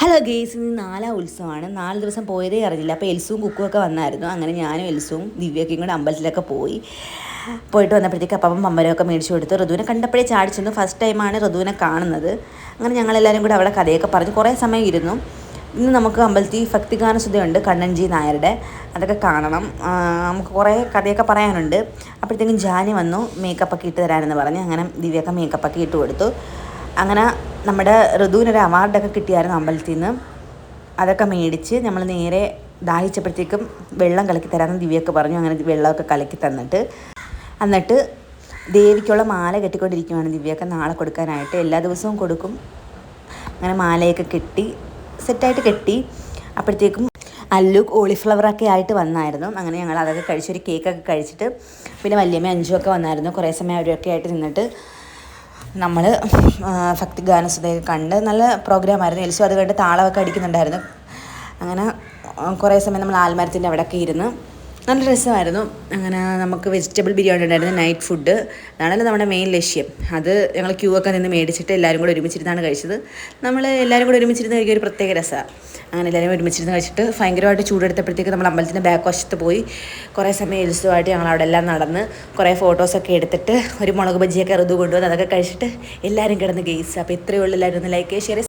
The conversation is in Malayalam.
ഹലോ ഗെയ്സ്, ഇന്ന് നാലാം ഉത്സവമാണ്. 4 ദിവസം പോയതേ അറിഞ്ഞില്ല. അപ്പോൾ എൽസും കുക്കും ഒക്കെ വന്നായിരുന്നു. അങ്ങനെ ഞാനും എൽസും ദിവ്യക്കും കൂടെ അമ്പലത്തിലൊക്കെ പോയിട്ട് വന്നപ്പോഴത്തേക്ക് അപ്പം പമ്പരമൊക്കെ മേടിച്ചു കൊടുത്ത് ഋതുവിനെ കണ്ടപ്പോഴേ ചാടിച്ചെന്നു. ഫസ്റ്റ് ടൈമാണ് ഋതുവിനെ കാണുന്നത്. അങ്ങനെ ഞങ്ങളെല്ലാവരും കൂടെ അവിടെ കഥയൊക്കെ പറഞ്ഞ് കുറേ സമയം ഇരുന്നു. ഇന്ന് നമുക്ക് അമ്പലത്തിൽ ഭക്തിഗാന സുധയുണ്ട്, കണ്ണൻജി നായരുടെ. അതൊക്കെ കാണണം. നമുക്ക് കുറേ കഥയൊക്കെ പറയാനുണ്ട്. അപ്പോഴത്തേക്കും ജാനി വന്നു മേക്കപ്പൊക്കെ ഇട്ട് തരാനെന്ന് പറഞ്ഞ്. അങ്ങനെ ദിവ്യൊക്കെ മേക്കപ്പൊക്കെ ഇട്ട് കൊടുത്തു. അങ്ങനെ നമ്മുടെ ഋതുവിനൊരു അവാർഡൊക്കെ കിട്ടിയായിരുന്നു അമ്പലത്തിൽ നിന്ന്. അതൊക്കെ മേടിച്ച് നമ്മൾ നേരെ ദാഹിച്ചപ്പോഴത്തേക്കും വെള്ളം കലക്കി തരാമെന്ന് ദിവ്യൊക്കെ പറഞ്ഞു. അങ്ങനെ വെള്ളമൊക്കെ കലക്കി എന്നിട്ട് ദേവിക്കുള്ള മാല കെട്ടിക്കൊണ്ടിരിക്കുകയാണ് ദിവ്യൊക്കെ, നാളെ കൊടുക്കാനായിട്ട്. എല്ലാ ദിവസവും കൊടുക്കും. അങ്ങനെ മാലയൊക്കെ കെട്ടി സെറ്റായിട്ട് കെട്ടി. അപ്പോഴത്തേക്കും അല്ലു കോളിഫ്ലവറൊക്കെ ആയിട്ട് വന്നായിരുന്നു. അങ്ങനെ ഞങ്ങൾ അതൊക്കെ കഴിച്ച് ഒരു കേക്കൊക്കെ കഴിച്ചിട്ട് പിന്നെ വല്യമ്മ അഞ്ചുമൊക്കെ വന്നായിരുന്നു. കുറേ സമയം അവരൊക്കെ ആയിട്ട് നിന്നിട്ട് നമ്മൾ ഭക്തിഗാനസുധയൊക്കെ കണ്ട് നല്ല പ്രോഗ്രാമായിരുന്നു. എൽസും അത് കണ്ട് താളമൊക്കെ അടിക്കുന്നുണ്ടായിരുന്നു. അങ്ങനെ കുറേ സമയം നമ്മൾ ആൽമരത്തിൻ്റെ അവിടെയൊക്കെ ഇരുന്ന് നല്ല രസമായിരുന്നു. അങ്ങനെ നമുക്ക് വെജിറ്റബിൾ ബിരിയാണി ഉണ്ടായിരുന്നു, നൈറ്റ് ഫുഡ്. അതാണല്ലോ നമ്മുടെ മെയിൻ ലക്ഷ്യം. അത് ഞങ്ങൾ ക്യൂ ഒക്കെ നിന്ന് മേടിച്ചിട്ട് എല്ലാവരും കൂടെ ഒരുമിച്ചിരുന്നാണ് കഴിച്ചത്. നമ്മൾ എല്ലാവരും കൂടെ ഒരുമിച്ചിരുന്ന് കഴിക്കുക ഒരു പ്രത്യേക രസമാണ്. അങ്ങനെ എല്ലാവരും ഒരുമിച്ചിരുന്ന് കഴിച്ചിട്ട് ഭയങ്കരമായിട്ട് ചൂടെടുത്തപ്പോഴത്തേക്ക് നമ്മൾ അമ്പലത്തിൻ്റെ ബാക്ക് വശത്ത് പോയി കുറേ സമയം എൽസുമായിട്ട് ഞങ്ങൾ അവിടെ എല്ലാം നടന്ന് കുറേ ഫോട്ടോസൊക്കെ എടുത്തിട്ട് ഒരു മുളക് ബജിയൊക്കെ ഋതു കൊണ്ടുവന്ന് അതൊക്കെ കഴിച്ചിട്ട് എല്ലാവരും കിടന്ന് ഗെയ്സ്. അപ്പോൾ ഇത്രയേ ഉള്ളൂ. എല്ലാവരും ഒന്ന് ലൈക്ക് ഷെയർ